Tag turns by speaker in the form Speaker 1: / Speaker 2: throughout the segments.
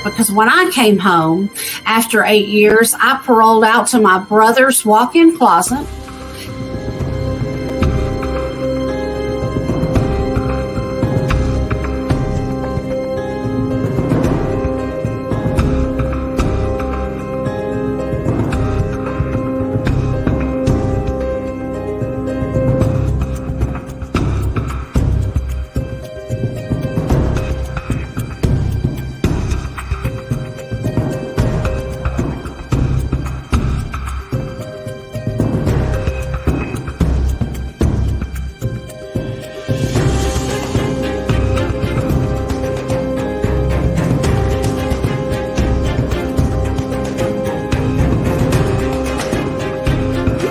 Speaker 1: because when I came home after 8 years, I paroled out to my brother's walk-in closet.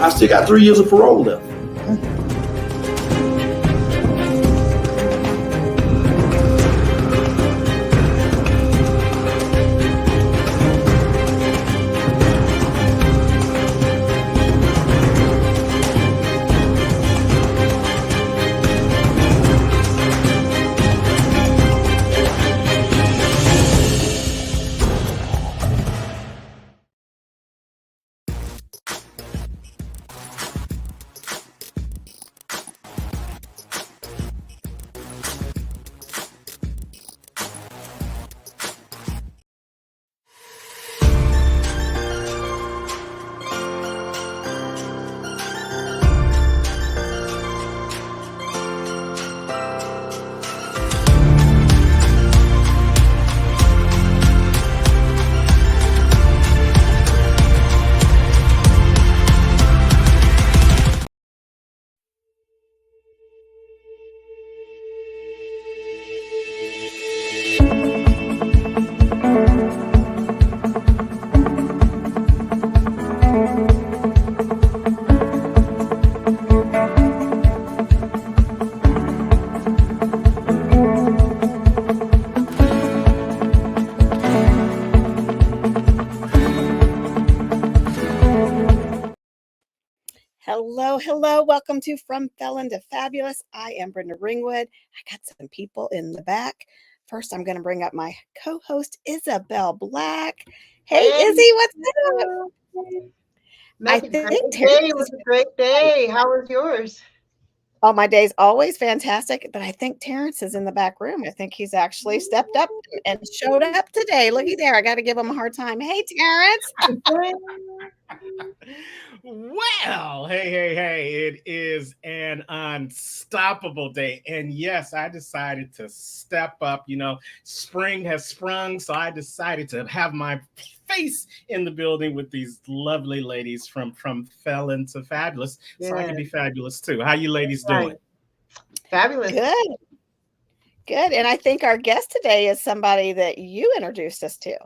Speaker 2: I still got 3 years of parole left.
Speaker 3: Hello. Welcome to From Felon to Fabulous. I am Brenda Ringwood. I got some people in the back. First, I'm going to bring up my co-host, Isabel Black. Hey, Izzy, what's up?
Speaker 4: I think it was a great day. How was yours?
Speaker 3: Oh, my day's always fantastic, but I think Terrence is in the back room. I think he's actually stepped up and showed up today. Looky there. I got to give him a hard time. Hey, Terrence.
Speaker 5: Well, hey, it is an unstoppable day. And yes, I decided to step up. You know, spring has sprung, so I decided to have my face in the building with these lovely ladies from Felon to Fabulous, so I can be fabulous too. How you ladies doing?
Speaker 4: Fabulous.
Speaker 3: Good. And I think our guest today is somebody that you introduced us to.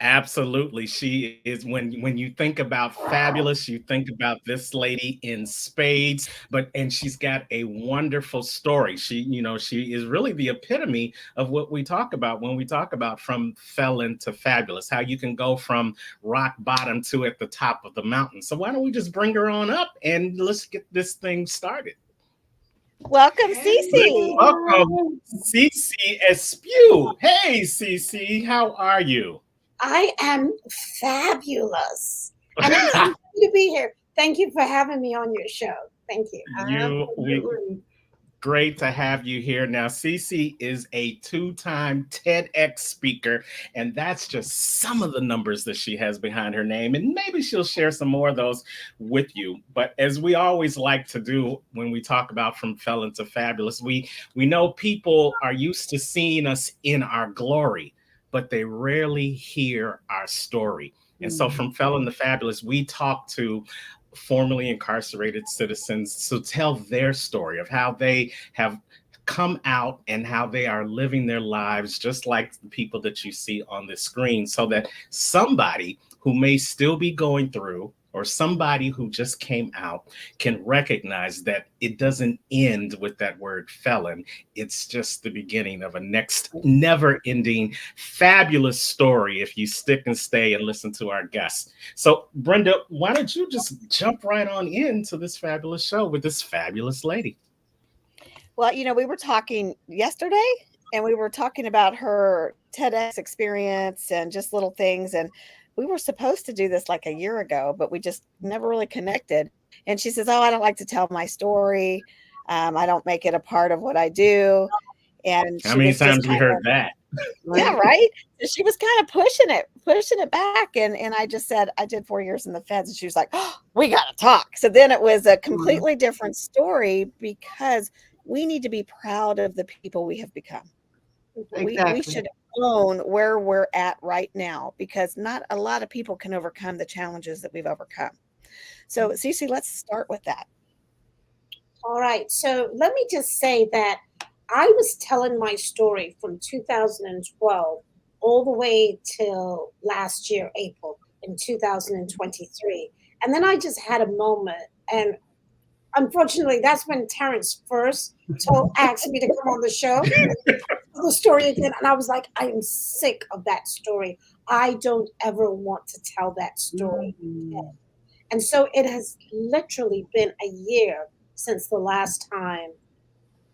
Speaker 5: Absolutely. She is, when you think about fabulous, you think about this lady in spades, and she's got a wonderful story. She is really the epitome of what we talk about when we talk about from felon to fabulous, how you can go from rock bottom to at the top of the mountain. So why don't we just bring her on up and let's get this thing started.
Speaker 3: Welcome, Cece.
Speaker 5: Welcome, Cece Espeut. Hey, Cece, how are you?
Speaker 6: I am fabulous. And I'm happy to be here. Thank you for having me on your show. Thank you.
Speaker 5: Great to have you here. Now, Cece is a 2-time TEDx speaker, and that's just some of the numbers that she has behind her name. And maybe she'll share some more of those with you. But as we always like to do when we talk about From Felon to Fabulous, we know people are used to seeing us in our glory, but they rarely hear our story. And so from Felon to Fabulous, we talk to formerly incarcerated citizens to tell their story of how they have come out and how they are living their lives just like the people that you see on the screen, so that somebody who may still be going through or somebody who just came out can recognize that it doesn't end with that word felon. It's just the beginning of a next never-ending fabulous story if you stick and stay and listen to our guests. So Brenda, why don't you just jump right on into this fabulous show with this fabulous lady?
Speaker 3: Well, we were talking yesterday and we were talking about her TEDx experience and just little things. And we were supposed to do this like a year ago, but we just never really connected. And she says, "Oh, I don't like to tell my story. I don't make it a part of what I do." And
Speaker 5: How
Speaker 3: she
Speaker 5: many
Speaker 3: was just
Speaker 5: times we heard that?
Speaker 3: yeah, right. So she was kind of pushing it back. And I just said, I did 4 years in the feds. And she was like, "Oh, we got to talk." So then it was a completely different story because we need to be proud of the people we have become.
Speaker 4: Exactly.
Speaker 3: We should own where we're at right now because not a lot of people can overcome the challenges that we've overcome. So, Cece, let's start with that.
Speaker 6: All right. So let me just say that I was telling my story from 2012 all the way till last year, April in 2023. And then I just had a moment. And unfortunately, that's when Terrence first asked me to come on the show. The story again. And I was like, I am sick of that story. I don't ever want to tell that story again. And so it has literally been a year since the last time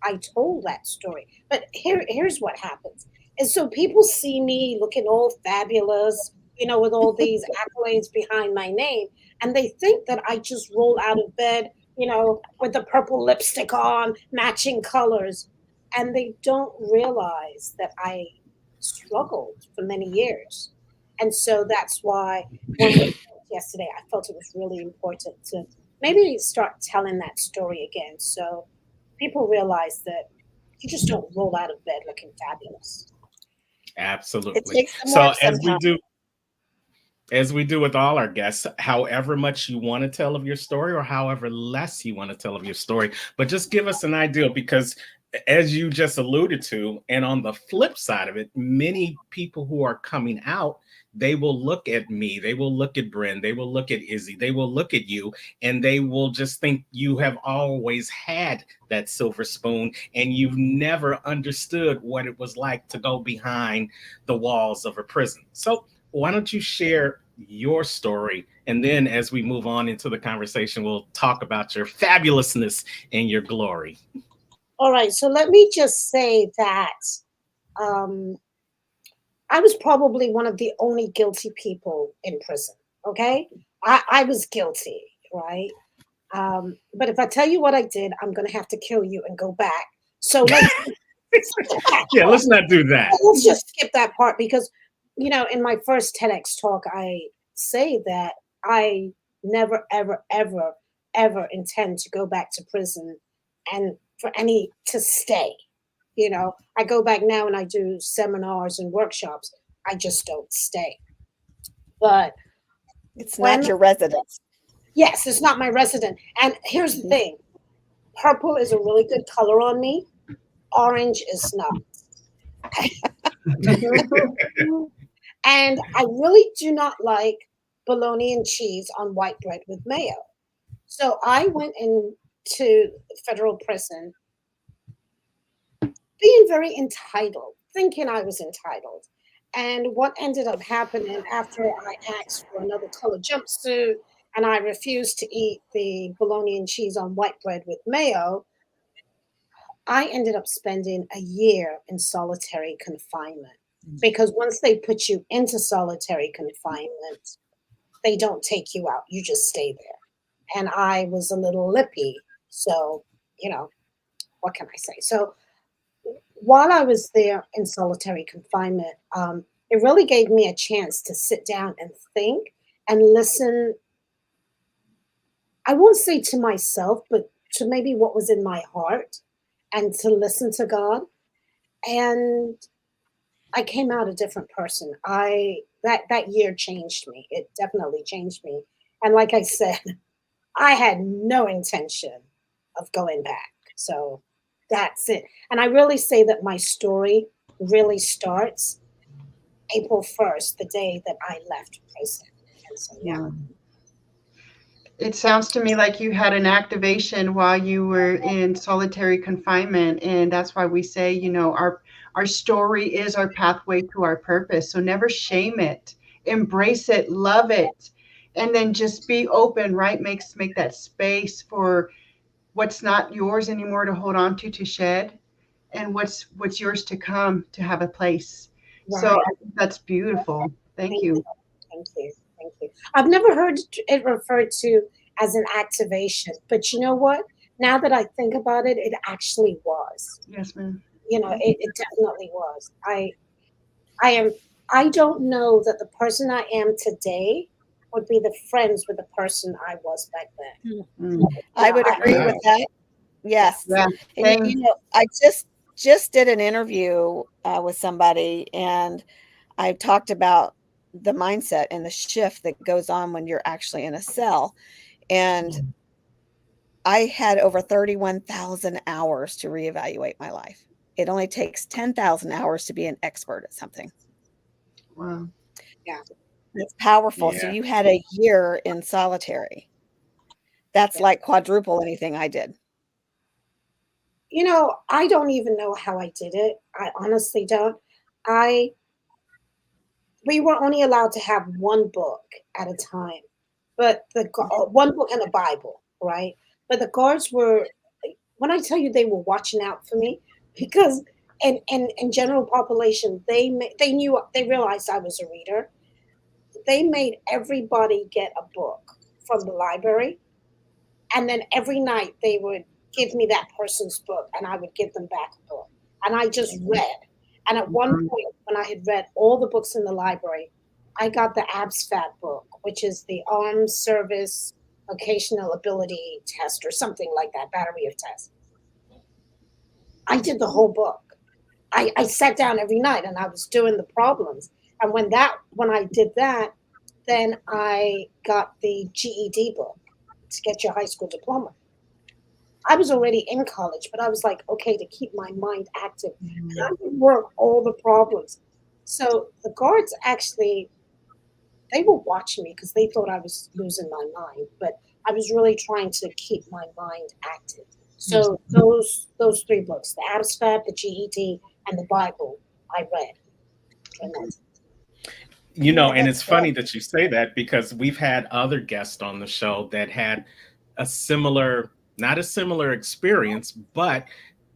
Speaker 6: I told that story. But here's what happens. And so people see me looking all fabulous, with all these accolades behind my name, and they think that I just roll out of bed, with the purple lipstick on, matching colors. And they don't realize that I struggled for many years. And so that's why when we talked yesterday, I felt it was really important to maybe start telling that story again. So people realize that you just don't roll out of bed looking fabulous.
Speaker 5: Absolutely.
Speaker 3: It takes some
Speaker 5: So
Speaker 3: work sometimes.
Speaker 5: as we do with all our guests, however much you want to tell of your story or however less you want to tell of your story, but just give us an idea because as you just alluded to, and on the flip side of it, many people who are coming out, they will look at me, they will look at Bryn, they will look at Izzy, they will look at you, and they will just think you have always had that silver spoon and you've never understood what it was like to go behind the walls of a prison. So why don't you share your story? And then as we move on into the conversation, we'll talk about your fabulousness and your glory.
Speaker 6: All right. So let me just say that um, I was probably one of the only guilty people in prison. Okay. I was guilty, right? But if I tell you what I did, I'm going to have to kill you and go back. So let's
Speaker 5: Yeah, let's not do that.
Speaker 6: let's just skip that part because, in my first TEDx talk, I say that I never, ever, ever, ever intend to go back to prison and for any to stay. I go back now and I do seminars and workshops. I just don't stay. But
Speaker 3: It's
Speaker 6: when,
Speaker 3: not your residence.
Speaker 6: yes, it's not my resident. And here's the thing purple is a really good color on me, orange is not. And I really do not like bologna and cheese on white bread with mayo. So I went into federal prison being very entitled, thinking I was entitled. And what ended up happening after I asked for another color jumpsuit and I refused to eat the bologna and cheese on white bread with mayo, I ended up spending a year in solitary confinement. Because once they put you into solitary confinement, they don't take you out. You just stay there. And I was a little lippy. So, what can I say? So while I was there in solitary confinement, it really gave me a chance to sit down and think and listen. I won't say to myself, but to maybe what was in my heart and to listen to God. And I came out a different person. That year changed me. It definitely changed me. And like I said, I had no intention of going back. So that's it. And I really say that my story really starts April 1st, the day that I left prison. And so, yeah.
Speaker 4: It sounds to me like you had an activation while you were in solitary confinement, and that's why we say, our story is our pathway to our purpose. So never shame it, embrace it, love it, and then just be open, right? Make that space for what's not yours anymore to hold on to shed. and what's yours to come to have a place. So
Speaker 6: Right.
Speaker 4: I think that's beautiful. Thank
Speaker 6: Thank
Speaker 4: you.
Speaker 6: you. Thank you. Thank you. I've never heard it referred to as an activation, but you know what? Now that I think about it, it actually was.
Speaker 4: Yes, ma'am.
Speaker 6: You know, it definitely was. I am. I don't know that the person I am today would be the friends with the person I was back then.
Speaker 4: Mm.
Speaker 6: You
Speaker 3: I
Speaker 6: know,
Speaker 3: would agree with
Speaker 5: Wow.
Speaker 3: that.
Speaker 6: yeah.
Speaker 3: Yes.
Speaker 4: Yeah,
Speaker 3: And
Speaker 4: same.
Speaker 3: I just did an interview with somebody, and I talked about the mindset and the shift that goes on when you're actually in a cell. And I had over 31,000 hours to reevaluate my life. It only takes 10,000 hours to be an expert at something.
Speaker 4: Wow.
Speaker 6: Yeah.
Speaker 3: It's powerful. So
Speaker 5: Yeah.
Speaker 3: you had a year in solitary. That's
Speaker 6: Yeah.
Speaker 3: like quadruple anything I did.
Speaker 6: You know, I don't even know how I did it. I honestly don't. I We were only allowed to have one book at a time, but one book and a Bible, right? But the guards were, when I tell you they were watching out for me, because in general population they knew, they realized I was a reader. They made everybody get a book from the library, and then every night they would give me that person's book, and I would give them back a book, and I just read. And at one
Speaker 4: Mhm.
Speaker 6: point, when I had read all the books in the library, I got the ABSFAT book, which is the Armed Service Vocational Ability Test or something like that, battery of tests. I did the whole book. I sat down every night and I was doing the problems. And when I did that, then I got the GED book to get your high school diploma. I was already in college, but I was like, okay, to keep my mind active. And I would work all the problems. So the guards actually, they were watching me because they thought I was losing my mind, but I was really trying to keep my mind active. So those three books, the ABSFAB, the GED, and the Bible, I read. And that's
Speaker 5: You know, and
Speaker 3: That's
Speaker 5: it's
Speaker 3: good.
Speaker 5: funny that you say that because we've had other guests on the show that had a similar, not a similar experience, but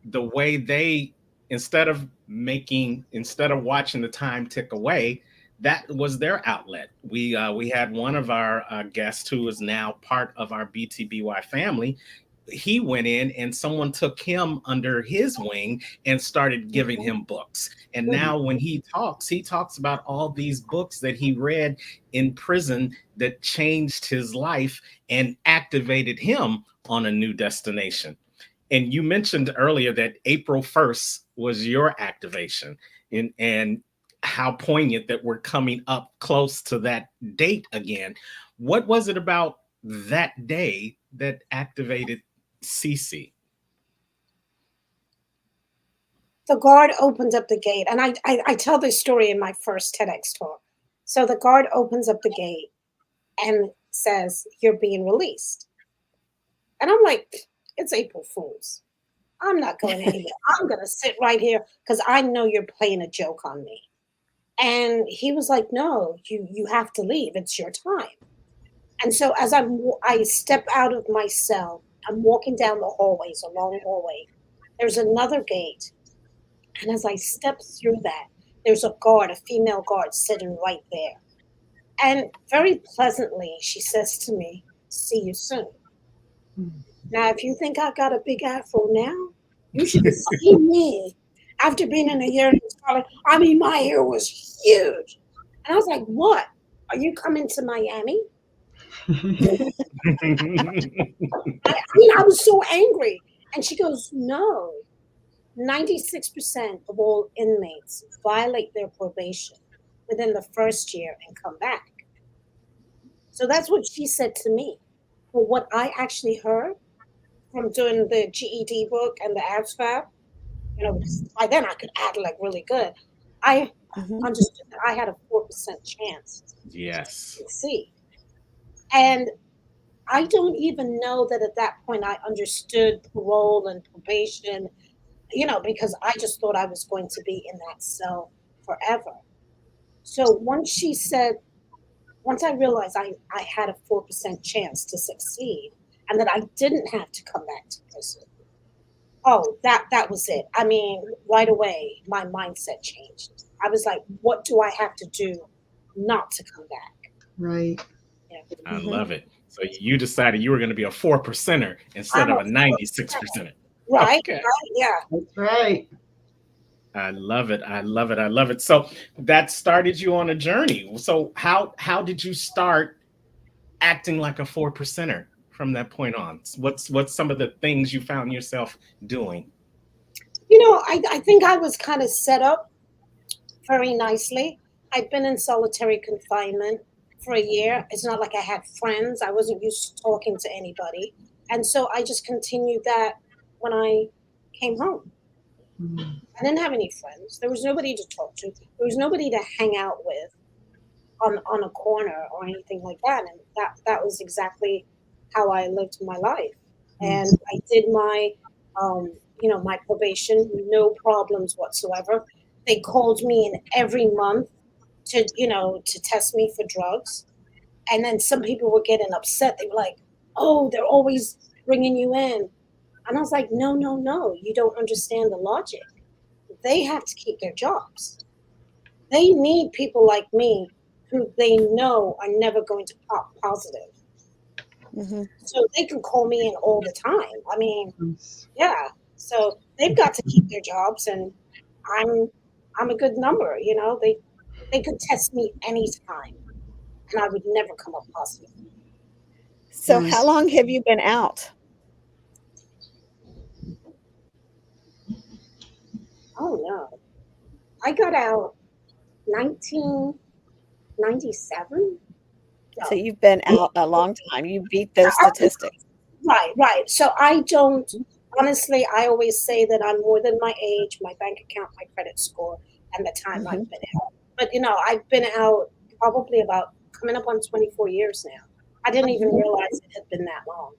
Speaker 5: the way they, instead of watching the time tick away, that was their outlet. We had one of our guests who is now part of our BTBY family. He went in and someone took him under his wing and started giving him books. And now when he talks about all these books that he read in prison that changed his life and activated him on a new destination. And you mentioned earlier that April 1st was your activation, and how poignant that we're coming up close to that date again. What was it about that day that activated Cece?
Speaker 6: the guard opens up the gate, and I tell this story in my first TEDx talk. So the guard opens up the gate and says, "You're being released." And I'm like, "It's April Fool's. I'm not going anywhere. I'm going to sit right here because I know you're playing a joke on me." And he was like, "No, you have to leave. It's your time." And so as I step out of my cell, I'm walking down the hallways, a long hallway. There's another gate, and as I step through that, there's a guard, a female guard, sitting right there. And very pleasantly, she says to me, "See you soon." Now, if you think I got a big afro now, you should have seen me after being in a year in college. I mean, my hair was huge. And I was like, "What? Are you coming to Miami?" I was so angry. And she goes, "No, 96% of all inmates violate their probation within the first year and come back." So that's what she said to me. But what I actually heard from doing the GED book and the ABSFAB, because by then I could act like really good. I
Speaker 3: Mhm.
Speaker 6: understood that I had a 4% chance to
Speaker 5: Yes.
Speaker 6: succeed. And I don't even know that at that point I understood parole and probation, because I just thought I was going to be in that cell forever. So once I realized I had a 4% chance to succeed and that I didn't have to come back to prison, oh, that was it. I mean, right away, my mindset changed. I was like, what do I have to do not to come back?
Speaker 4: Right.
Speaker 6: Yeah.
Speaker 5: I love it. So you decided you were going to be a 4%er instead
Speaker 6: I'm
Speaker 5: of
Speaker 6: a
Speaker 5: a 96%er.
Speaker 6: right,
Speaker 5: Okay.
Speaker 6: right, yeah.
Speaker 4: That's right.
Speaker 5: I love it. I love it. I love it. So that started you on a journey. So how did you start acting like a 4%er from that point on? What's some of the things you found yourself doing?
Speaker 6: I think I was kind of set up very nicely. I'd been in solitary confinement for a year. It's not like I had friends. I wasn't used to talking to anybody. And so I just continued that when I came home.
Speaker 4: Mm.
Speaker 6: I didn't have any friends. There was nobody to talk to. There was nobody to hang out with on a corner or anything like that. And that was exactly how I lived my life. And I did my probation, no problems whatsoever. They called me in every month to test me for drugs. And then some people were getting upset. They were like, "Oh, they're always bringing you in." And I was like, "No, no, no. You don't understand the logic. They have to keep their jobs. They need people like me who they know are never going to pop positive.
Speaker 3: Hmm.
Speaker 6: So they can call me in all the time. I mean,
Speaker 4: Yes.
Speaker 6: yeah. So they've got to keep their jobs, and I'm I'm a good number. They could test me anytime, and I would never come up positive.
Speaker 3: So, how
Speaker 4: Nice.
Speaker 3: long have you been out?
Speaker 6: Oh no, I got out 1997.
Speaker 3: So,
Speaker 6: No,
Speaker 3: you've been out a long time. You beat those statistics.
Speaker 6: right, right. So I don't, honestly, I always say that I'm more than my age, my bank account, my credit score, and the time
Speaker 3: Hmm.
Speaker 6: I've been out. But, I've been out probably about coming up on 24 years now. I didn't even realize it had been that long.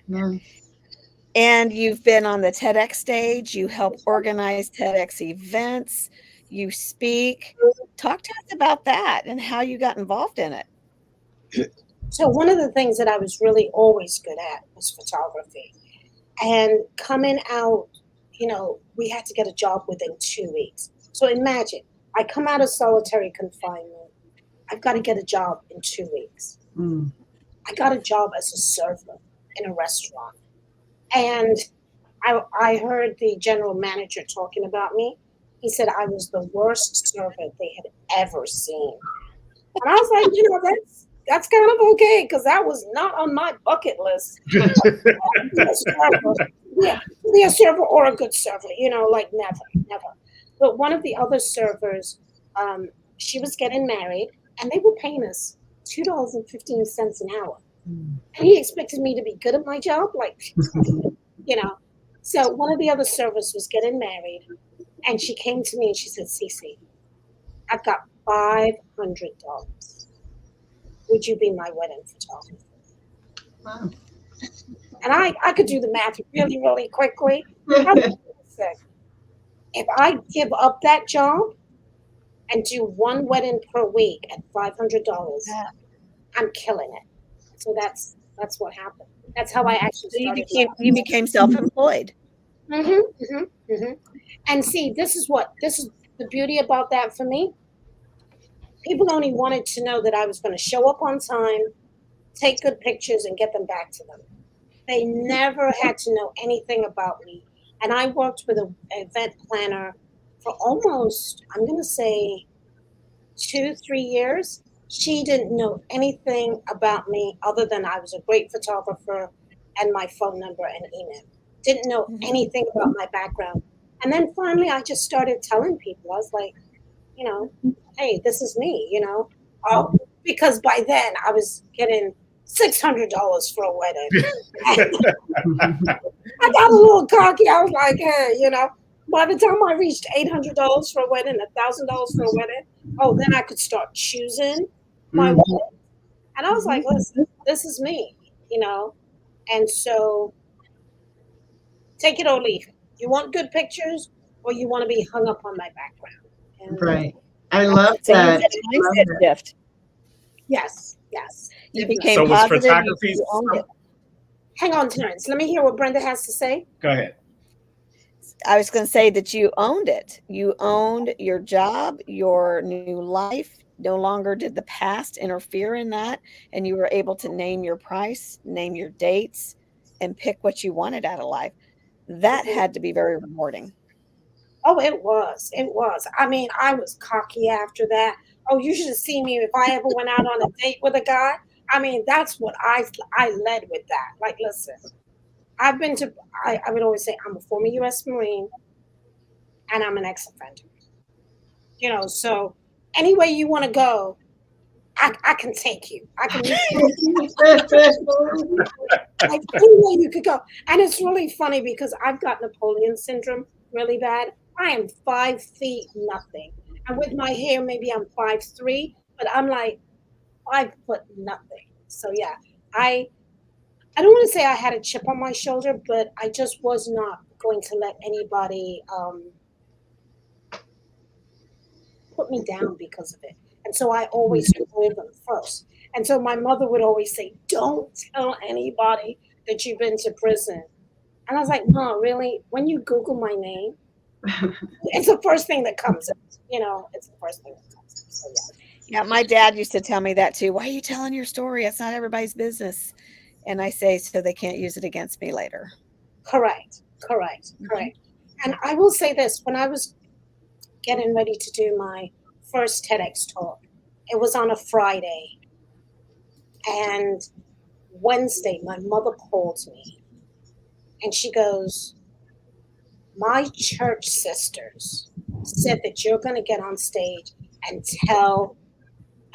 Speaker 4: Nice.
Speaker 3: And you've been on the TEDx stage. You help organize TEDx events. You speak. Talk to us about that and how you got involved in it.
Speaker 6: So one of the things that I was really always good at was photography. And coming out, we had to get a job within 2 weeks. So imagine, I come out of solitary confinement. I've got to get a job in 2 weeks.
Speaker 4: Mm.
Speaker 6: I got a job as a server in a restaurant. And I heard the general manager talking about me. He said I was the worst server they had ever seen. And I was like, that's kind of okay because that was not on my bucket list. Be a server. Yeah, be a server or a good server, like never, never. But one of the other servers, she was getting married and they were paying us $2.15 an hour.
Speaker 4: Mm.
Speaker 6: And he expected me to be good at my job, like, you know. So one of the other servers was getting married and she came to me and she said, Cece, I've got $500. Would you be my wedding photographer?
Speaker 4: Wow.
Speaker 6: And I could do the math really, really quickly. I said, if I give up that job and do one wedding per week at $500,
Speaker 3: Yeah.
Speaker 6: I'm killing it. So that's what happened. That's how I actually
Speaker 3: So
Speaker 6: started.
Speaker 3: you became self-employed.
Speaker 6: And see, this is the beauty about that for me. People only wanted to know that I was going to show up on time, take good pictures, and get them back to them. They never had to know anything about me. And I worked with an event planner for almost, I'm going to say, 2, 3 years. She didn't know anything about me other than I was a great photographer and my phone number and email. Didn't know anything about my background. And then finally, I just started telling people. I was like, you know, hey, this is me, because by then I was getting $600 for a wedding. I got a little cocky. I was like, hey, by the time I reached $800 for a wedding, $1,000 for a wedding, oh, then I could start choosing my
Speaker 4: Mm.
Speaker 6: wedding. And I was like, listen, this is me, And so take it or leave it. You want good pictures or you want to be hung up on my background? And
Speaker 4: Right. I love
Speaker 3: So you
Speaker 4: that.
Speaker 3: had a mindset shift.
Speaker 6: yes, yes.
Speaker 3: You
Speaker 6: definitely.
Speaker 3: became
Speaker 5: So was
Speaker 3: positive.
Speaker 5: photography?
Speaker 3: You owned it.
Speaker 6: Hang on, Terrence. Let me hear what Brenda has to say.
Speaker 5: Go ahead.
Speaker 3: I was going to say that you owned it. You owned your job, your new life. No longer did the past interfere in that. And you were able to name your price, name your dates, and pick what you wanted out of life. That had to be very rewarding.
Speaker 6: Oh, it was. It was. I mean, I was cocky after that. Oh, you should have seen me if I ever went out on a date with a guy. I mean, that's what I led with that. Like, listen, I've been to. I would always say I'm a former U.S. Marine and I'm an ex-offender. You know, so any way you want to go, I can take you. I can meet you like any way you could go. And it's really funny because I've got Napoleon syndrome really bad. I am 5 feet nothing. And with my hair, maybe I'm 5'3", but I'm like 5 foot nothing. So yeah, I I don't want to say I had a chip on my shoulder, but I just was not going to let anybody put me down because of it. And so I always told them first. And so my mother would always say, "Don't tell anybody that you've been to prison." And I was like, "Mom, really? When you Google my name, it's the first thing that comes up. You know, it's the first thing that comes up." So yeah,
Speaker 3: Yeah, my dad used to tell me that too. Why are you telling your story? It's not everybody's business. And I say, so they can't use it against me later.
Speaker 6: correct, correct,
Speaker 3: Mhm.
Speaker 6: correct. And I will say this: when I was getting ready to do my first TEDx talk, it was on a Friday, and Wednesday, my mother called me and she goes, "My church sisters said that you're going to get on stage and tell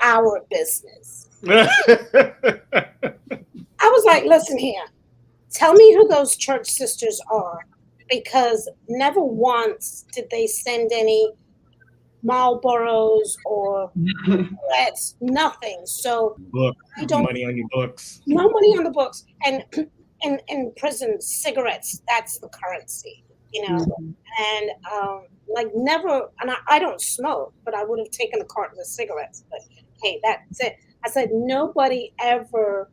Speaker 6: our business." I was like, "Listen here, tell me who those church sisters are, because never once did they send any Marlboros or threats, nothing. So
Speaker 5: Book
Speaker 6: I don't,
Speaker 5: money on your books.
Speaker 6: no money on the books. And in prison, cigarettes, that's the currency, you know." And like never, and I don't smoke, but I would have taken a carton of cigarettes. But hey, that's it. I said nobody ever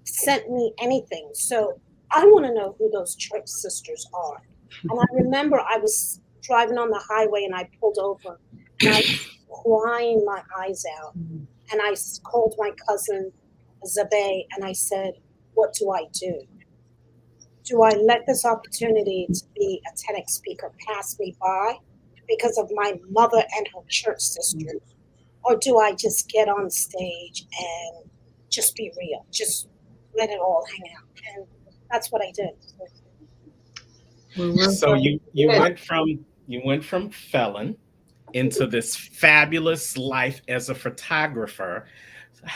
Speaker 6: sent me anything, so I want to know who those church sisters are. And I remember I was driving on the highway and I pulled over and I was crying my eyes out. And called my cousin Zabe and I said, "What do I do? Do I let this opportunity to be a TEDx speaker pass me by because of my mother and her church sisters? Or do I just get on stage and just be real? Just let it all hang out." And that's what I did.
Speaker 5: So you went from felon into this fabulous life as a photographer.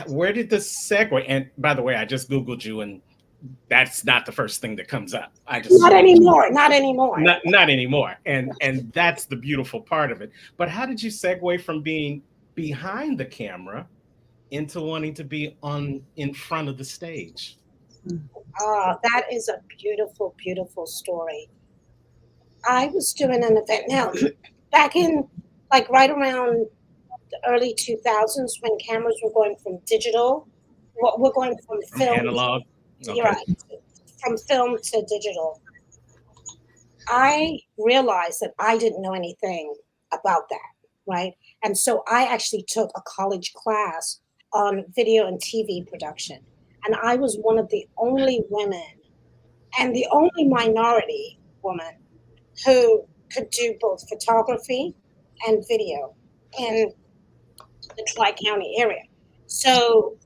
Speaker 5: Where did this segue? And by the way, I just Googled you, and that's not the first thing that comes up. I just
Speaker 6: Not anymore. Not anymore.
Speaker 5: not anymore. And that's the beautiful part of it. But how did you segue from being behind the camera into wanting to be on in front of the stage?
Speaker 6: That is a beautiful, beautiful story. I was doing an event now back in like right around the early 2000s when cameras were going from digital. We're going from
Speaker 5: From
Speaker 6: film.
Speaker 5: analog.
Speaker 6: You're
Speaker 5: Okay.
Speaker 6: right, from film to digital. I realized that I didn't know anything about that, right? And so I actually took a college class on video and TV production. And I was one of the only women and the only minority woman who could do both photography and video in the Tri County area. So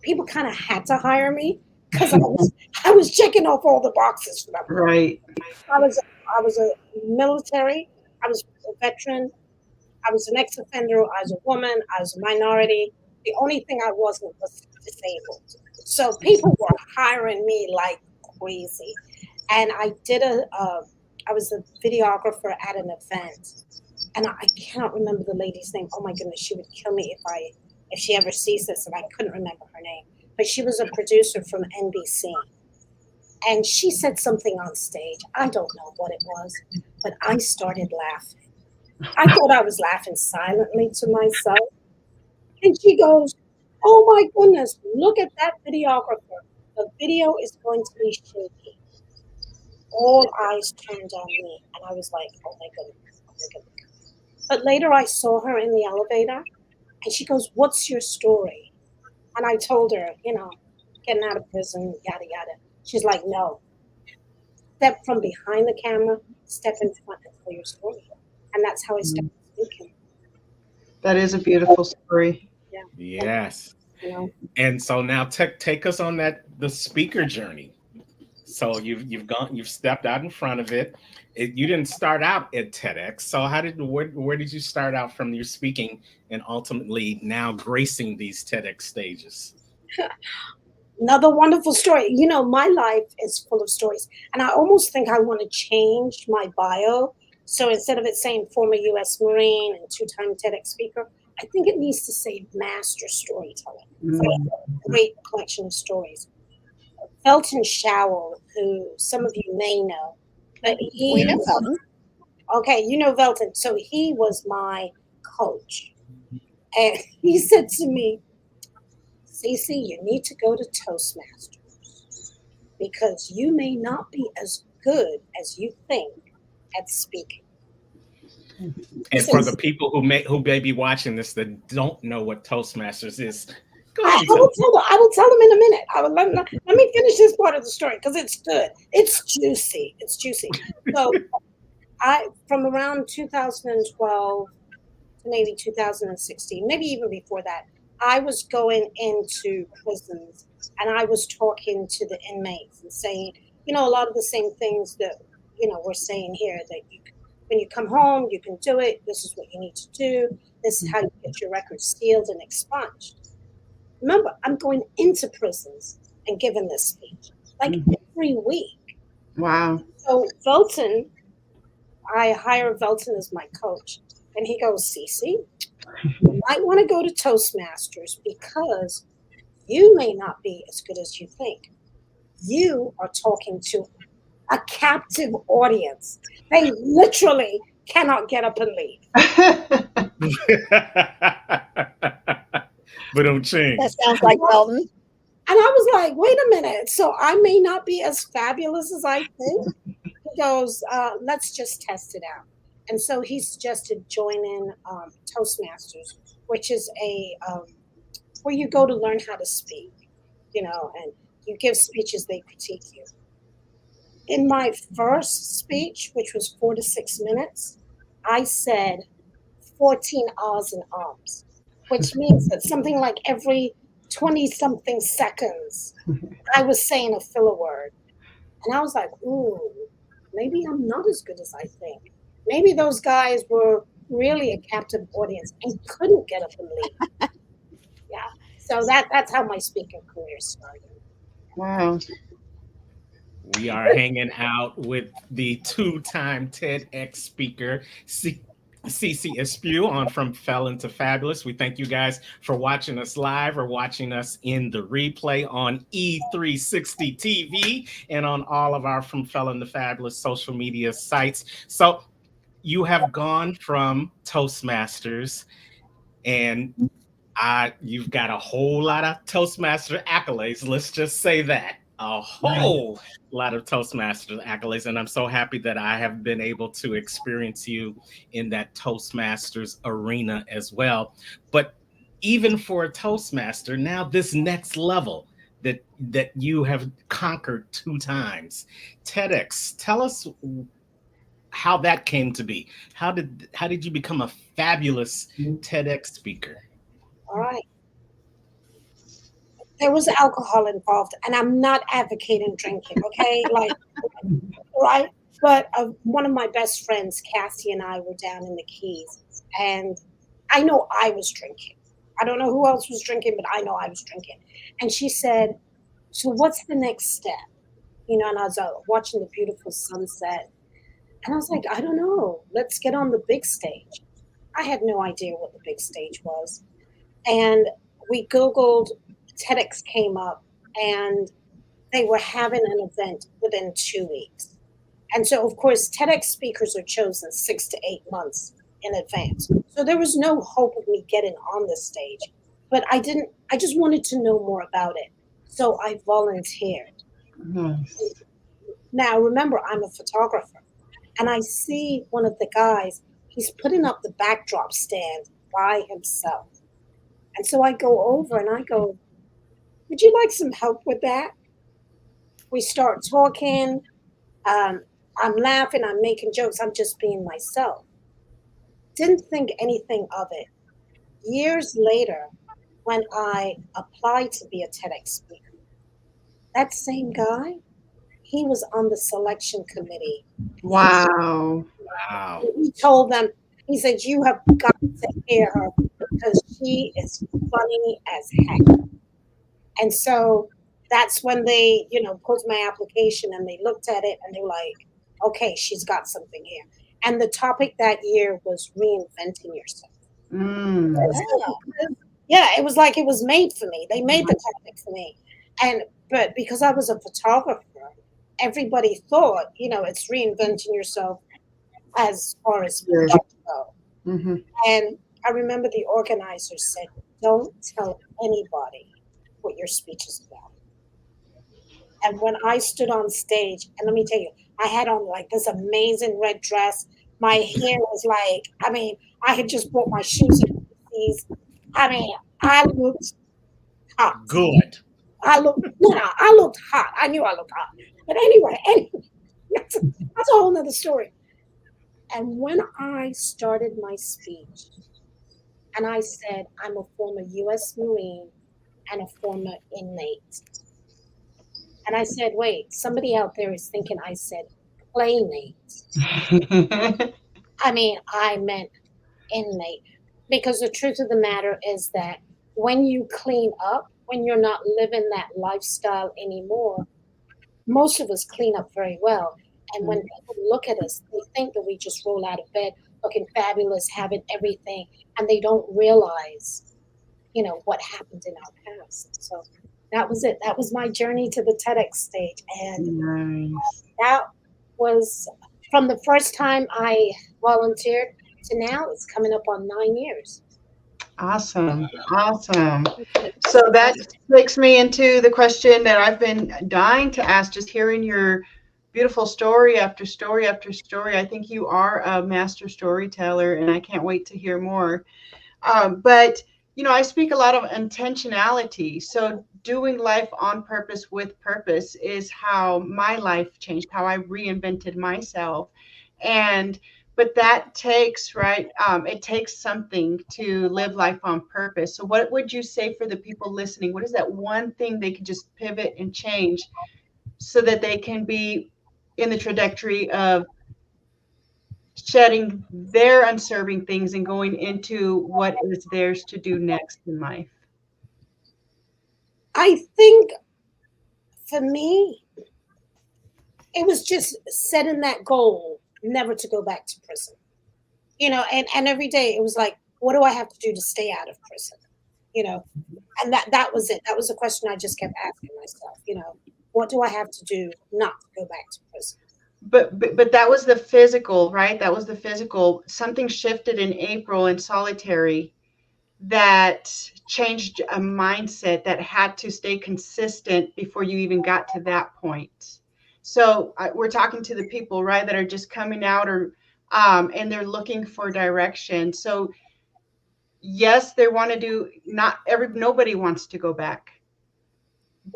Speaker 6: people kind of had to hire me because I was checking off all the boxes for them.
Speaker 4: Right.
Speaker 6: I was a military. I was a veteran. I was an ex-offender. I was a woman. I was a minority. The only thing I wasn't was disabled. So people were hiring me like crazy. And I was a videographer at an event, and I cannot remember the lady's name. Oh my goodness, she would kill me if she ever sees this, and I couldn't remember her name. But she was a producer from NBC, and she said something on stage. I don't know what it was, but I started laughing. I thought I was laughing silently to myself. And she goes, "Oh my goodness, look at that videographer. The video is going to be shaky." all eyes turned on me, and I was like, oh my goodness, oh my goodness. But later I saw her in the elevator, and she goes, what's your story? And I told her, getting out of prison, yada, yada. She's like, no, step from behind the camera, step in front and tell your story. And that's how I started speaking.
Speaker 4: That is a beautiful story.
Speaker 6: Yeah.
Speaker 5: Yes.
Speaker 6: You know,
Speaker 5: And so now take us on the speaker journey. So you've stepped out in front of it. You didn't start out at TEDx. So where did you start out from your speaking and ultimately now gracing these TEDx stages?
Speaker 6: another wonderful story. My life is full of stories. And I almost think I want to change my bio. So instead of it saying former U.S. Marine and two-time TEDx speaker, I think it needs to say master storyteller. So a great collection of stories. Felton Showell, who some of you may know, but
Speaker 3: We know Felton.
Speaker 6: Okay, you know Felton. So he was my coach. And he said to me, Cece, you need to go to Toastmasters because you may not be as good as you think at speaking.
Speaker 5: And for the people who may be watching this that don't know what Toastmasters is, go ahead and
Speaker 6: I will tell them in a minute. Let me finish this part of the story because it's good. It's juicy. It's juicy. So from around 2012 to maybe 2016, maybe even before that, I was going into prisons and I was talking to the inmates and saying, a lot of the same things that, we're saying here that when you come home, you can do it. This is what you need to do. This is how you get your record sealed and expunged. Remember, I'm going into prisons and giving this speech like every week.
Speaker 4: Wow.
Speaker 6: So Felton, I hire Felton as my coach. And he goes, Cece, you might want to go to Toastmasters because you may not be as good as you think. You are talking to a captive audience. They literally cannot get up and leave.
Speaker 5: But don't change.
Speaker 3: That sounds like Felton.
Speaker 6: And I was like, wait a minute. So I may not be as fabulous as I think. He goes, let's just test it out. And so he suggested joining Toastmasters, which is where you go to learn how to speak, and you give speeches, they critique you. In my first speech, which was 4 to 6 minutes, I said 14 ahs and ums, which means that something like every 20-something seconds, I was saying a filler word. And I was like, ooh, maybe I'm not as good as I think. Maybe those guys were really a captive audience and couldn't get up and leave. Yeah. So that's how my speaking career started.
Speaker 4: Wow.
Speaker 5: We are hanging out with the two-time TEDx speaker, Cece Espeut on From Felon to Fabulous. We thank you guys for watching us live or watching us in the replay on E360 TV and on all of our From Felon to Fabulous social media sites. So you have gone from Toastmasters and you've got a whole lot of Toastmaster accolades. Let's just say that. A whole lot of Toastmasters accolades. And I'm so happy that I have been able to experience you in that Toastmasters arena as well. But even for a Toastmaster, now this next level that you have conquered 2 times. TEDx, tell us how that came to be. How did you become a fabulous TEDx speaker?
Speaker 6: All right. There was alcohol involved, and I'm not advocating drinking, okay? Right? But one of my best friends, Cassie, and I were down in the Keys, and I know I was drinking. I don't know who else was drinking, but I know I was drinking. And she said, so what's the next step? And I was watching the beautiful sunset, and I was like, I don't know. Let's get on the big stage. I had no idea what the big stage was. And we Googled, TEDx came up, and they were having an event within 2 weeks. And so, of course, TEDx speakers are chosen 6 to 8 months in advance. So there was no hope of me getting on the stage. But I just wanted to know more about it. So I volunteered.
Speaker 4: Nice.
Speaker 6: Now, remember, I'm a photographer, and I see one of the guys, he's putting up the backdrop stand by himself. And so I go over and I go, would you like some help with that? We start talking. I'm laughing, I'm making jokes, I'm just being myself. Didn't think anything of it. Years later, when I applied to be a TEDx speaker, that same guy, he was on the selection committee.
Speaker 4: Wow.
Speaker 5: Wow.
Speaker 6: He told them, he said, you have got to hear her because she is funny as heck. And so that's when they, put my application and they looked at it and they were like, okay, she's got something here. And the topic that year was reinventing yourself.
Speaker 4: Mm.
Speaker 6: Yeah, it was like it was made for me. They made the topic for me. But because I was a photographer, everybody thought, it's reinventing yourself as far as
Speaker 4: Sure.
Speaker 6: pictures go.
Speaker 4: Mm-hmm.
Speaker 6: And I remember the organizer said, don't tell anybody what your speech is about. And when I stood on stage, and let me tell you, I had on like this amazing red dress. My hair was like, I had just bought my shoes in these. I looked hot.
Speaker 5: Good.
Speaker 6: I looked hot. I knew I looked hot. But anyway, that's a whole nother story. And when I started my speech, and I said, I'm a former U.S. Marine and a former inmate. And I said, wait, somebody out there is thinking I said playmate. I meant inmate. Because the truth of the matter is that when you clean up, when you're not living that lifestyle anymore, most of us clean up very well. And when people look at us, they think that we just roll out of bed looking fabulous, having everything, and they don't realize, what happened in our past. So that was it. That was my journey to the TEDx stage. And
Speaker 4: Nice.
Speaker 6: that was from the first time I volunteered to now, it's coming up on 9 years.
Speaker 4: Awesome. So that takes me into the question that I've been dying to ask, just hearing your beautiful story after story after story. I think you are a master storyteller, and I can't wait to hear more. But I speak a lot of intentionality. So doing life on purpose with purpose is how my life changed, how I reinvented myself. But that takes, right? It takes something to live life on purpose. So what would you say for the people listening? What is that one thing they can just pivot and change so that they can be in the trajectory of shedding their unserving things and going into what is theirs to do next in life?
Speaker 6: I think for me, it was just setting that goal never to go back to prison. And every day it was like, what do I have to do to stay out of prison? And that was it. That was the question I just kept asking myself, what do I have to do not to go back to prison?
Speaker 4: But that was the physical, right? That was the physical. Something shifted in April in solitary that changed a mindset that had to stay consistent before you even got to that point. So we're talking to the people, right, that are just coming out or and they're looking for direction. So yes, they want to do, nobody wants to go back,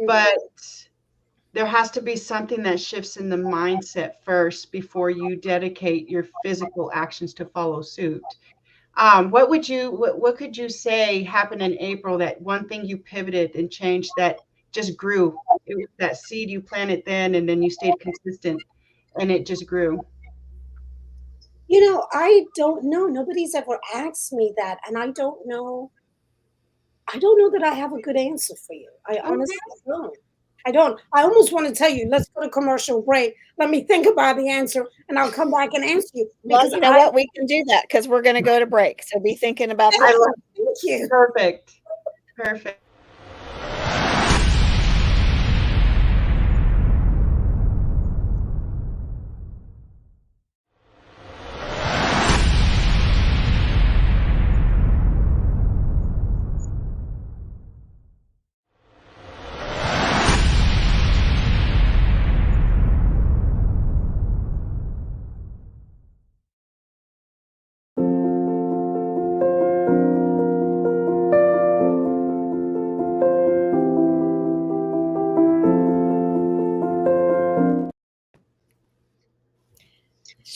Speaker 4: but there has to be something that shifts in the mindset first before you dedicate your physical actions to follow suit. What could you say happened in April, that one thing you pivoted and changed that just grew? It was that seed you planted then, and then you stayed consistent and it just grew.
Speaker 6: I don't know. Nobody's ever asked me that. And I don't know that I have a good answer for you. I honestly don't. I don't. I almost want to tell you, let's go to commercial break. Let me think about the answer and I'll come back and answer you.
Speaker 3: Well, you know what? We can do that because we're going to go to break. So be thinking about that.
Speaker 6: Thank you.
Speaker 4: Perfect.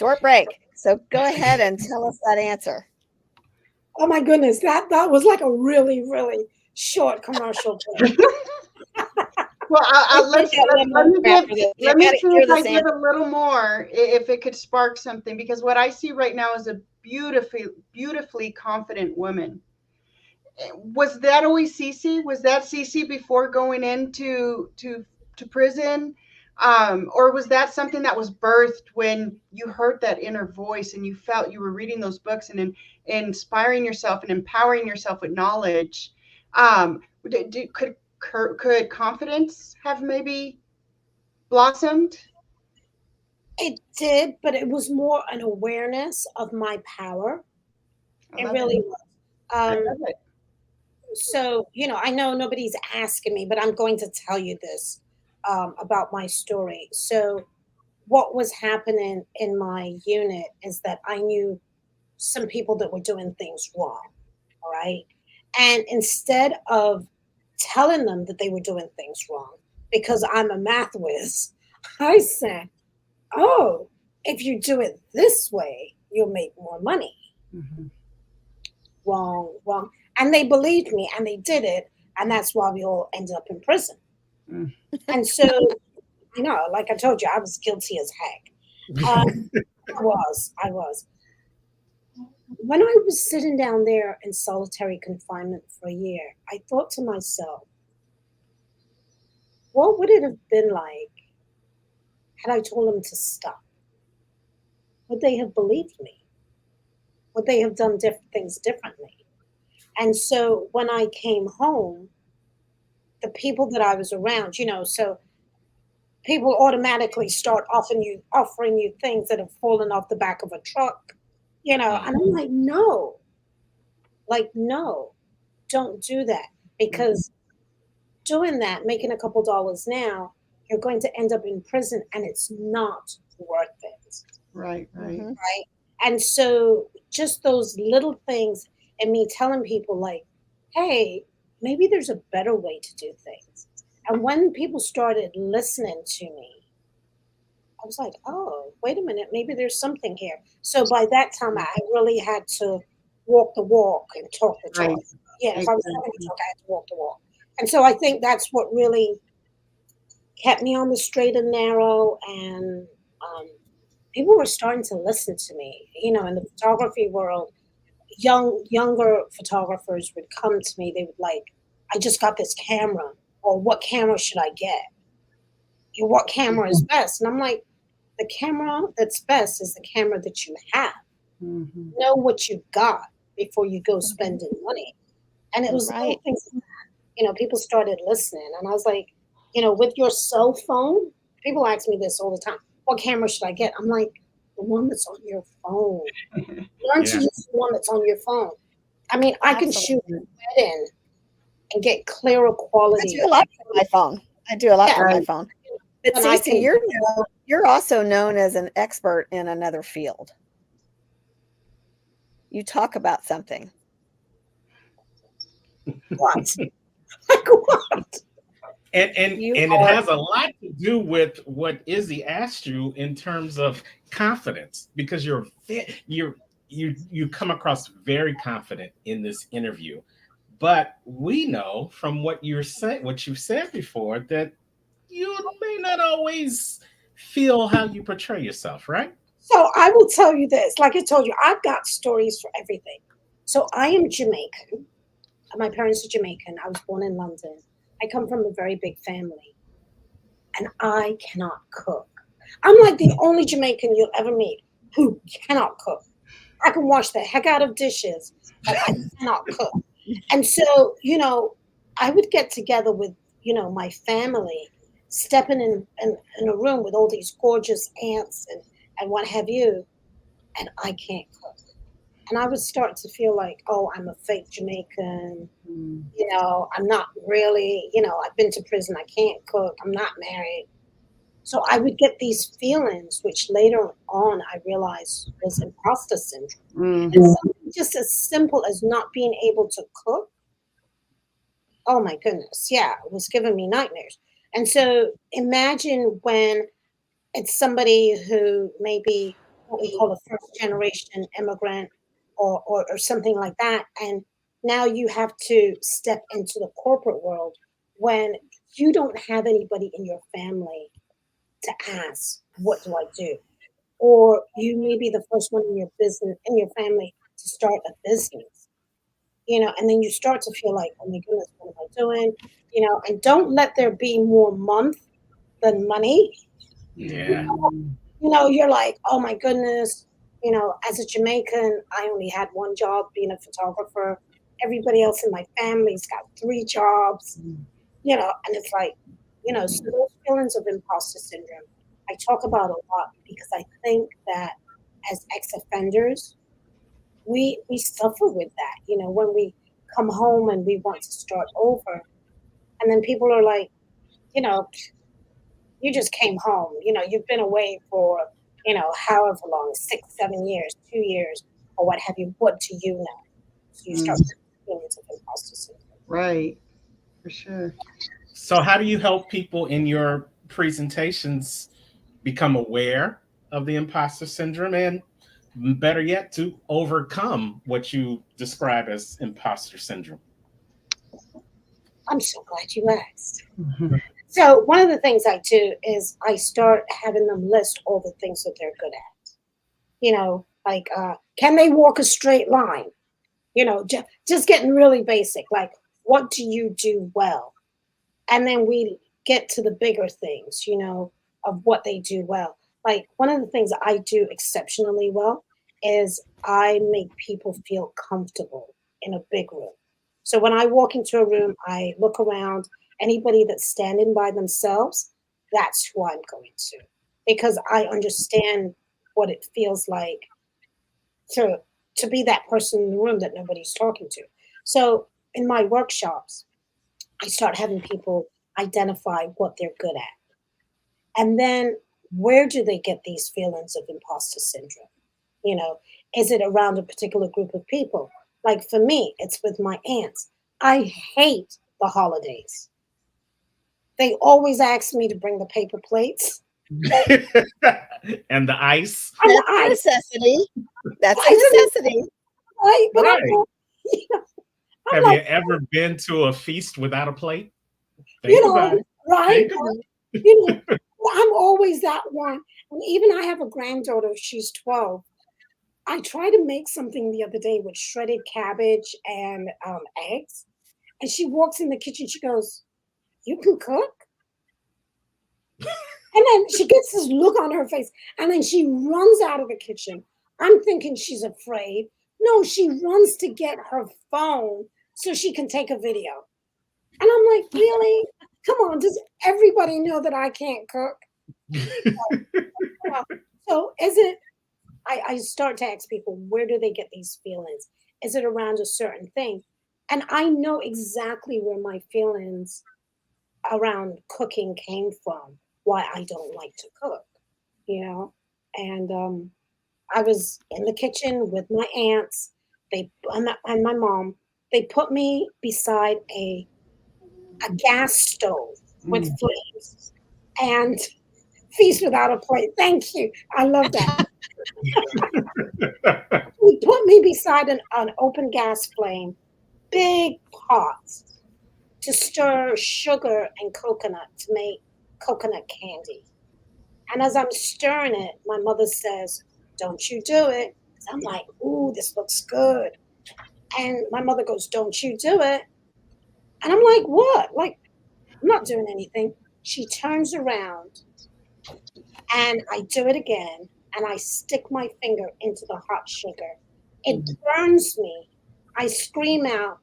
Speaker 7: short break. So go ahead and tell us that answer.
Speaker 6: Oh my goodness, that was like a really, really short commercial break.
Speaker 4: Well, let me see if I give
Speaker 7: answer.
Speaker 4: a little more, if it could spark something, because what I see right now is a beautifully confident woman. Was that always Cece? Was that Cece before going into prison? Or was that something that was birthed when you heard that inner voice and you felt you were reading those books and inspiring yourself and empowering yourself with knowledge? Could confidence have maybe blossomed?
Speaker 6: It did, but it was more an awareness of my power. It really was.
Speaker 4: I love it.
Speaker 6: So, I know nobody's asking me, but I'm going to tell you this about my story. So, what was happening in my unit is that I knew some people that were doing things wrong. All right. And instead of telling them that they were doing things wrong, because I'm a math whiz, I said, oh, if you do it this way, you'll make more money.
Speaker 4: Mm-hmm.
Speaker 6: Wrong. And they believed me and they did it. And that's why we all ended up in prison.
Speaker 4: Mm.
Speaker 6: And so, like I told you, I was guilty as heck. I was. When I was sitting down there in solitary confinement for a year, I thought to myself, what would it have been like had I told them to stop? Would they have believed me? Would they have done things differently? And so when I came home, the people that I was around, so people automatically start offering you things that have fallen off the back of a truck, and I'm like, no, don't do that, because doing that, making a couple dollars now, you're going to end up in prison and it's not worth it.
Speaker 4: Right.
Speaker 6: Right. And so just those little things and me telling people like, hey, maybe there's a better way to do things. And when people started listening to me, I was like, oh, wait a minute, maybe there's something here. So by that time, I really had to walk the walk and talk the talk.
Speaker 4: Right.
Speaker 6: Yeah, if I was talking the talk, I had to walk the walk. And so I think that's what really kept me on the straight and narrow. And people were starting to listen to me. In the photography world, younger photographers would come to me. They would like, I just got this camera, or what camera should I get? What camera is best? And I'm like, the camera that's best is the camera that you have.
Speaker 4: Mm-hmm.
Speaker 6: Know what you got before you go spending money. And it was little things like that. People started listening, and I was like, with your cell phone, people ask me this all the time. What camera should I get? I'm like, the one that's on your phone. Learn to use the one that's on your phone. I mean, I can shoot a wedding and get clearer quality.
Speaker 7: I do a lot from my phone. From my phone. But Cece, you're also known as an expert in another field. You talk about something.
Speaker 6: What? Like what?
Speaker 5: And it has a lot to do with what Izzy asked you in terms of confidence, because you come across very confident in this interview. But we know from what you've said before, that you may not always feel how you portray yourself, right?
Speaker 6: So I will tell you this. Like I told you, I've got stories for everything. So I am Jamaican. My parents are Jamaican. I was born in London. I come from a very big family. And I cannot cook. I'm like the only Jamaican you'll ever meet who cannot cook. I can wash the heck out of dishes, but I cannot cook. And so, I would get together with, my family, stepping in a room with all these gorgeous aunts and what have you, and I can't cook. And I would start to feel like, oh, I'm a fake Jamaican. I'm not really, I've been to prison. I can't cook. I'm not married. So I would get these feelings, which later on I realized was imposter syndrome.
Speaker 4: Mm-hmm.
Speaker 6: And something just as simple as not being able to cook. Oh my goodness. Yeah, it was giving me nightmares. And so imagine when it's somebody who maybe what we call a first generation immigrant or something like that. And now you have to step into the corporate world when you don't have anybody in your family to ask, what do I do? Or you may be the first one in your business, in your family, to start a business, and then you start to feel like, oh my goodness, what am I doing? And don't let there be more month than money.
Speaker 5: Yeah.
Speaker 6: You're like, oh my goodness, as a Jamaican, I only had one job being a photographer. Everybody else in my family's got 3 jobs, and it's like, so those feelings of imposter syndrome, I talk about a lot because I think that as ex-offenders, we suffer with that, when we come home and we want to start over. And then people are like, you know, you just came home, you've been away for, however long, 6, 7 years, 2 years, or what have you. What do you know? So you start feelings of imposter syndrome.
Speaker 4: Right, for sure.
Speaker 5: So, how do you help people in your presentations become aware of the imposter syndrome and, better yet, to overcome what you describe as imposter syndrome?
Speaker 6: I'm so glad you asked. So one of the things I do is I start having them list all the things that they're good at. Like, can they walk a straight line? Just getting really basic, like, what do you do well? And then we get to the bigger things, of what they do well. Like, one of the things I do exceptionally well is I make people feel comfortable in a big room. So when I walk into a room, I look around, anybody that's standing by themselves, that's who I'm going to, because I understand what it feels like to be that person in the room that nobody's talking to. So in my workshops, I start having people identify what they're good at. And then where do they get these feelings of imposter syndrome? Is it around a particular group of people? Like for me, it's with my aunts. I hate the holidays. They always ask me to bring the paper plates.
Speaker 5: And the ice.
Speaker 6: And the
Speaker 7: That's a
Speaker 6: ice.
Speaker 7: necessity. That's a
Speaker 6: Isn't it
Speaker 7: necessity.
Speaker 6: right? But
Speaker 5: Right.
Speaker 6: I'm
Speaker 5: Have
Speaker 6: like,
Speaker 5: you ever been to a feast without a plate?
Speaker 6: you
Speaker 5: Think
Speaker 6: know,
Speaker 5: about it.
Speaker 6: right?
Speaker 5: Think about it.
Speaker 6: You know, I'm always that one. And even I have a granddaughter, she's 12. I tried to make something the other day with shredded cabbage and eggs. And she walks in the kitchen, she goes, "You can cook?" And then she gets this look on her face, and then she runs out of the kitchen. I'm thinking she's afraid. No, she runs to get her phone so she can take a video. And I'm like, really? Come on, does everybody know that I can't cook? So is it, I start to ask people, where do they get these feelings? Is it around a certain thing? And I know exactly where my feelings around cooking came from, why I don't like to cook, And I was in the kitchen with my aunts, and my mom. They put me beside a gas stove with flames and feast without a plate. Thank you. I love that. He put me beside an open gas flame, big pots to stir sugar and coconut to make coconut candy. And as I'm stirring it, my mother says, "Don't you do it." I'm like, "Ooh, this looks good." And my mother goes, "Don't you do it." And I'm like, "What?" Like, I'm not doing anything. She turns around and I do it again. And I stick my finger into the hot sugar. It burns me. I scream out,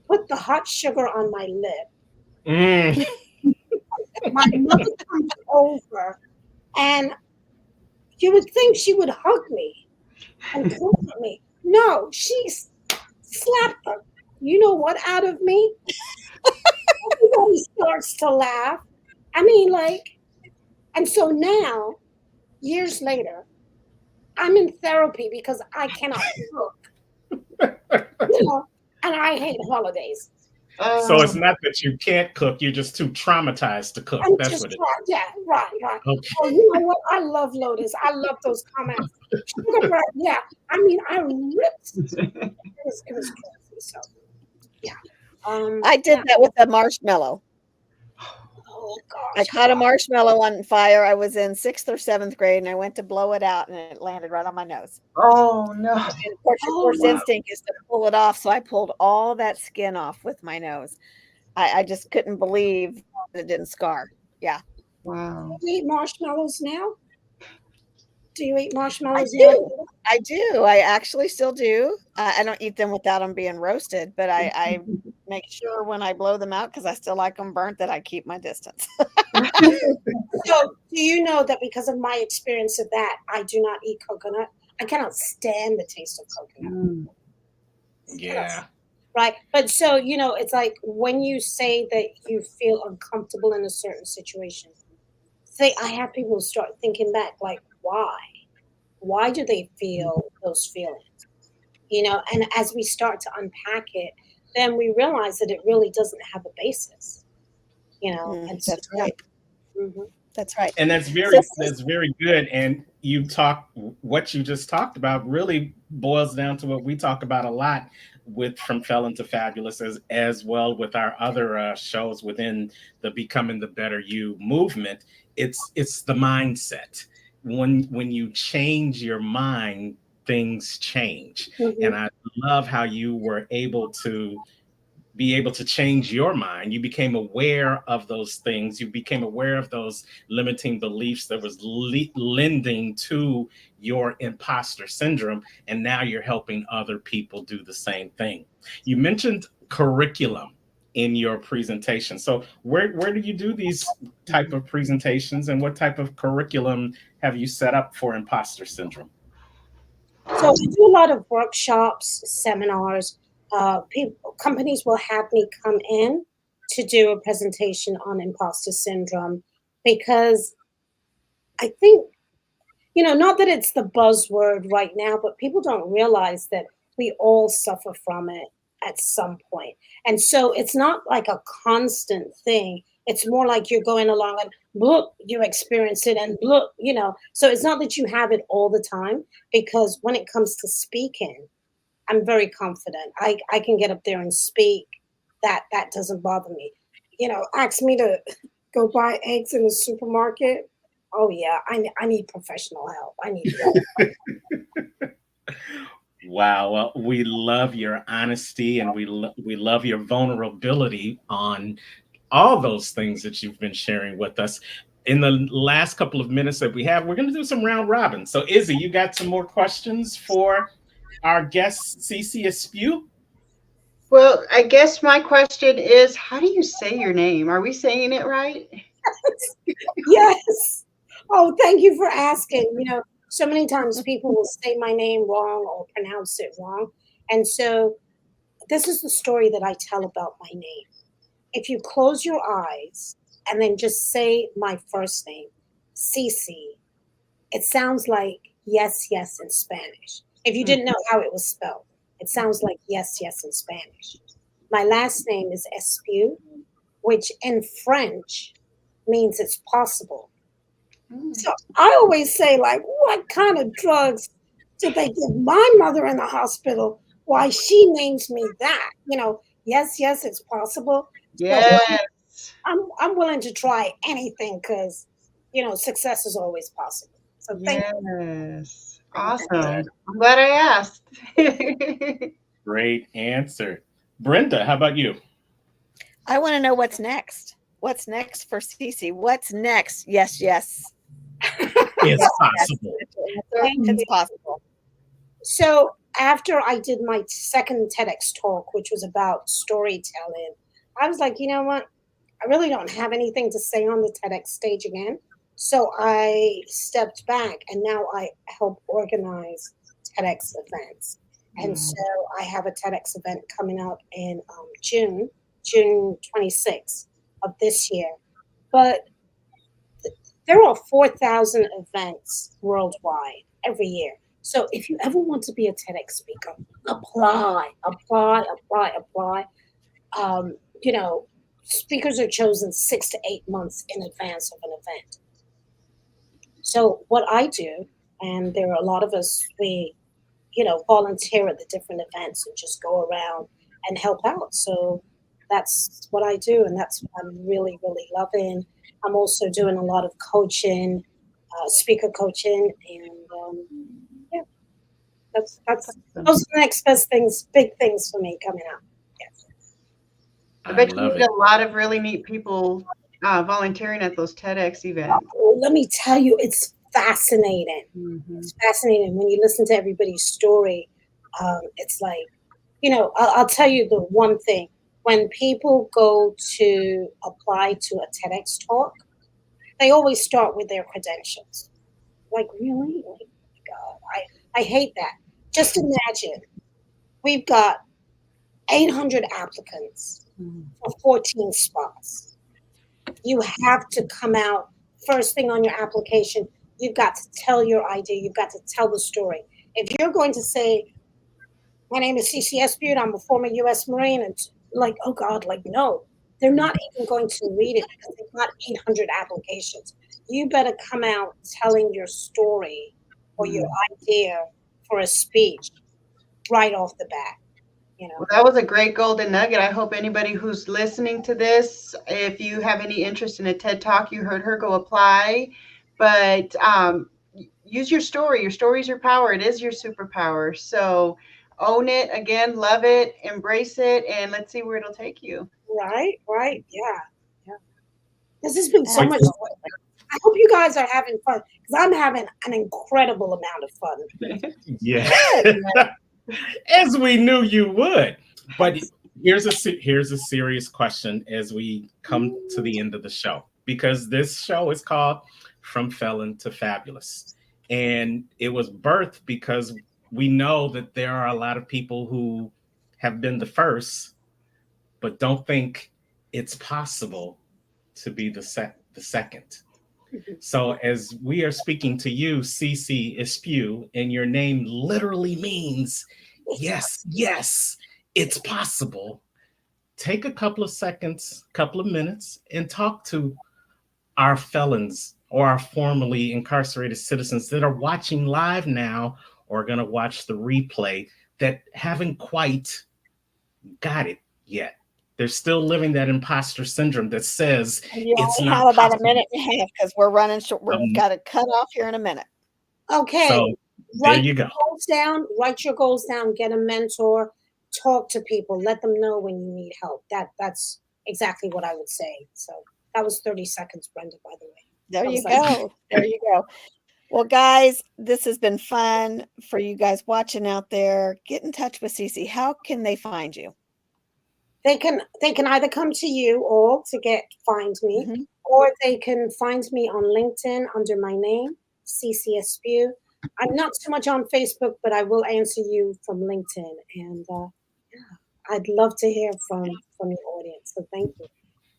Speaker 6: put the hot sugar on my lip.
Speaker 5: Mm.
Speaker 6: My mother comes over, and you would think she would hug me and comfort me. No, she slapped the, you know what, out of me. Everybody starts to laugh. I mean, like, and so now, years later, I'm in therapy because I cannot cook, and I hate holidays.
Speaker 5: So
Speaker 4: Oh,
Speaker 5: it's not that you can't cook, you're just too traumatized to cook.
Speaker 6: I'm
Speaker 5: That's
Speaker 6: just
Speaker 5: what it
Speaker 6: trying. Yeah, right, right.
Speaker 5: is. Okay.
Speaker 6: Oh, you know what? I love Lotus. I love those comments. Sugar bread. Yeah. I mean, I ripped. It was crazy. So yeah.
Speaker 7: I did
Speaker 6: Yeah.
Speaker 7: that with a marshmallow.
Speaker 6: Oh
Speaker 7: I
Speaker 6: gosh.
Speaker 7: caught a marshmallow on fire. I was in 6th or 7th grade, and I went to blow it out, and it landed right on my nose.
Speaker 4: oh no.
Speaker 7: And of course, your
Speaker 6: Oh
Speaker 7: first
Speaker 2: Wow.
Speaker 7: instinct is to pull it off. So I pulled all that skin off with my nose. I just couldn't believe that it didn't scar. Yeah,
Speaker 4: Wow.
Speaker 6: do you eat marshmallows now? Do you eat
Speaker 7: I
Speaker 6: marshmallows now?
Speaker 7: do. I do. I actually still do. I don't eat them without them being roasted, but I make sure when I blow them out because I still like them burnt that I keep my distance.
Speaker 6: So, do you know that because of my experience of that, I do not eat coconut? I cannot stand the taste of coconut.
Speaker 4: Mm.
Speaker 5: Yeah.
Speaker 6: Right. But so, it's like when you say that you feel uncomfortable in a certain situation, say, I have people start thinking back, like, why? Why do they feel those feelings? And as we start to unpack it, then we realize that it really doesn't have a basis, and so,
Speaker 7: That's
Speaker 6: yeah.
Speaker 7: right.
Speaker 6: Mhm.
Speaker 7: That's right.
Speaker 5: And
Speaker 7: So,
Speaker 5: that's very good. And what you just talked about really boils down to what we talk about a lot with From Felon to Fabulous, as well with our other shows within the Becoming the Better You movement. It's the mindset. When you change your mind, things change. And
Speaker 6: Mhm.
Speaker 5: I love how you were able to be able to change your mind. You became aware of those things. You became aware of those limiting beliefs that was lending to your imposter syndrome. And now you're helping other people do the same thing. You mentioned curriculum in your presentation. So where do you do these type of presentations, and what type of curriculum have you set up for imposter syndrome?
Speaker 6: So I do a lot of workshops, seminars. Companies will have me come in to do a presentation on imposter syndrome because I think, not that it's the buzzword right now, but people don't realize that we all suffer from it at some point. And so it's not like a constant thing. It's more like you're going along and look, you experience it and look, So it's not that you have it all the time because when it comes to speaking, I'm very confident. I can get up there and speak. That doesn't bother me. Ask me to go buy eggs in the supermarket. Oh yeah, I need professional help. I need help.
Speaker 5: Wow. Well, we love your honesty, and we love your vulnerability on all those things that you've been sharing with us. In the last couple of minutes that we have, we're going to do some round robin. So, Izzy, you got some more questions for our guest, Cece Espeut?
Speaker 4: Well, I guess my question is, how do you say your name? Are we saying it right?
Speaker 6: Yes. Oh, thank you for asking. So many times people will say my name wrong or pronounce it wrong. And so this is the story that I tell about my name. If you close your eyes and then just say my first name, Cece, it sounds like yes, yes in Spanish. If you didn't know how it was spelled, it sounds like yes, yes in Spanish. My last name is Espeut, which in French means it's possible.
Speaker 4: Mm.
Speaker 6: So I always say, like, what kind of drugs did they give my mother in the hospital? Why she names me that? Yes, yes, it's possible. So
Speaker 4: Yes.
Speaker 6: I'm willing to try anything because success is always possible. So thank you.
Speaker 4: Yes.
Speaker 6: Thank
Speaker 4: Awesome. I'm glad I asked.
Speaker 5: Great answer. Brenda, how about you?
Speaker 7: I want to know what's next. What's next for Cece? What's next? Yes, yes,
Speaker 5: It's
Speaker 7: yes, yes.
Speaker 5: possible.
Speaker 6: Thank
Speaker 7: It's
Speaker 6: you.
Speaker 7: possible.
Speaker 6: So after I did my second TEDx talk, which was about storytelling, I was like, you know what? I really don't have anything to say on the TEDx stage again. So I stepped back and now I help organize TEDx events. And
Speaker 4: Mm.
Speaker 6: so I have a TEDx event coming up in June 26th of this year. But there are 4,000 events worldwide every year. So if you ever want to be a TEDx speaker, apply, apply, apply, apply. you know, speakers are chosen 6 to 8 months in advance of an event. So what I do, and there are a lot of us, we, volunteer at the different events and just go around and help out. So that's what I do, and that's what I'm really, really loving. I'm also doing a lot of coaching, speaker coaching, and yeah, that's
Speaker 4: Awesome.
Speaker 6: those are the next best things, big things for me coming up. Yes.
Speaker 4: I
Speaker 5: I
Speaker 4: bet you
Speaker 5: love
Speaker 4: meet
Speaker 5: it.
Speaker 4: a lot of really neat people volunteering at those TEDx events.
Speaker 6: Well, let me tell you, it's fascinating.
Speaker 4: Hmm.
Speaker 6: It's fascinating when you listen to everybody's story. It's like, I'll tell you the one thing. When people go to apply to a TEDx talk, they always start with their credentials. Like, really? Like, God, I hate that. Just imagine we've got 800 applicants for 14 spots. You have to come out first thing on your application. You've got to tell your idea. You've got to tell the story. If you're going to say, my name is Cece Espeut, I'm a former U.S. Marine, and like, oh God, like, no, they're not even going to read it because they've got 800 applications. You better come out telling your story or your idea for a speech right off the bat, you know.
Speaker 4: Well, that was a great golden nugget. I hope anybody who's listening to this, if you have any interest in a TED Talk, you heard her, go apply. But use your story. Your story is your power. It is your superpower. So own it again, love it, embrace it, and let's see where it'll take you.
Speaker 6: Right, yeah, yeah. This has been so
Speaker 5: But
Speaker 6: much fun. I hope you guys are having fun because I'm having an incredible amount of fun.
Speaker 5: yeah,
Speaker 7: Good.
Speaker 5: as we knew you would. But here's a serious question as we come to the end of the show, because this show is called From Felon to Fabulous, and it was birthed because we know that there are a lot of people who have been the first, but don't think it's possible to be the second. So as we are speaking to you, Cece Espeut, and your name literally means yes, yes, it's possible. Take a couple of seconds, couple of minutes, and talk to our felons or our formerly incarcerated citizens that are watching live now or going to watch the replay that haven't quite got it yet. They're still living that imposter syndrome that says
Speaker 7: And you
Speaker 5: it's
Speaker 7: only have
Speaker 5: not
Speaker 7: about a
Speaker 5: possible.
Speaker 7: minute and a half because we're running short. We're
Speaker 5: Um,
Speaker 7: got to cut off here in a minute.
Speaker 6: Okay,
Speaker 5: so there
Speaker 6: write
Speaker 5: you
Speaker 6: your
Speaker 5: go.
Speaker 6: goals down. Write your goals down. Get a mentor. Talk to people. Let them know when you need help. That's exactly what I would say. So that was 30 seconds, Brenda. By the way,
Speaker 7: There
Speaker 6: that
Speaker 7: you
Speaker 6: was like
Speaker 7: go. There you go. Well, guys, this has been fun for you guys watching out there. Get in touch with Cece. How can they find you?
Speaker 6: they can either come to you or to find me,
Speaker 7: Mhm.
Speaker 6: or they can find me on LinkedIn under my name, Cece Espeut. I'm not so much on Facebook, but I will answer you from LinkedIn. And yeah, I'd love to hear from your audience. So thank you.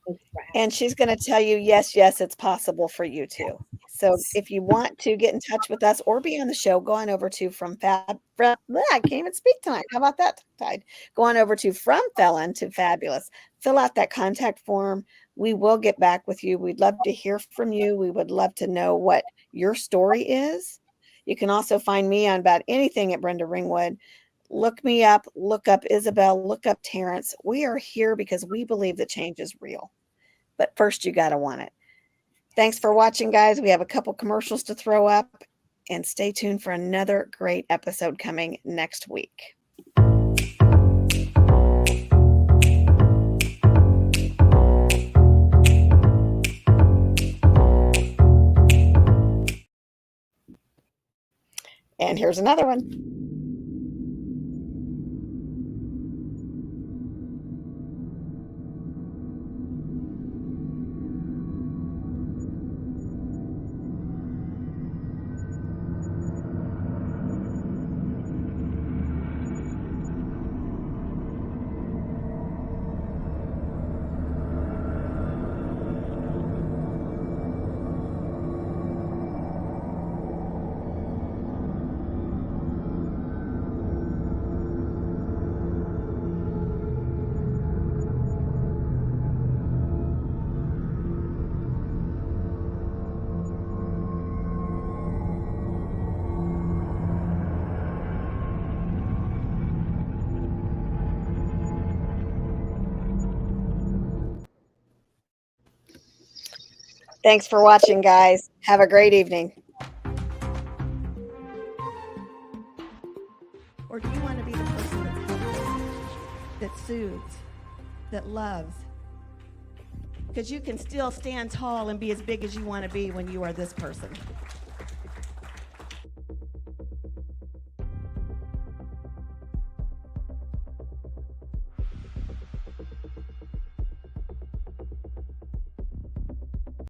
Speaker 6: Thank you for having
Speaker 7: And she's going to tell you, yes, yes, it's possible for you too. So if you want to get in touch with us or be on the show, go on over to I can't even speak tonight. How about that, Tide? Go on over to From Felon to Fabulous. Fill out that contact form. We will get back with you. We'd love to hear from you. We would love to know what your story is. You can also find me on about anything at Brenda Ringwood. Look me up, look up Isabel, look up Terrence. We are here because we believe that change is real. But first, you got to want it. Thanks for watching, guys. We have a couple commercials to throw up, and stay tuned for another great episode coming next week. And here's another one. Thanks for watching, guys. Have a great evening.
Speaker 8: Or do you want to be the person that's helpful, that soothes, that loves? Because you can still stand tall and be as big as you want to be when you are this person.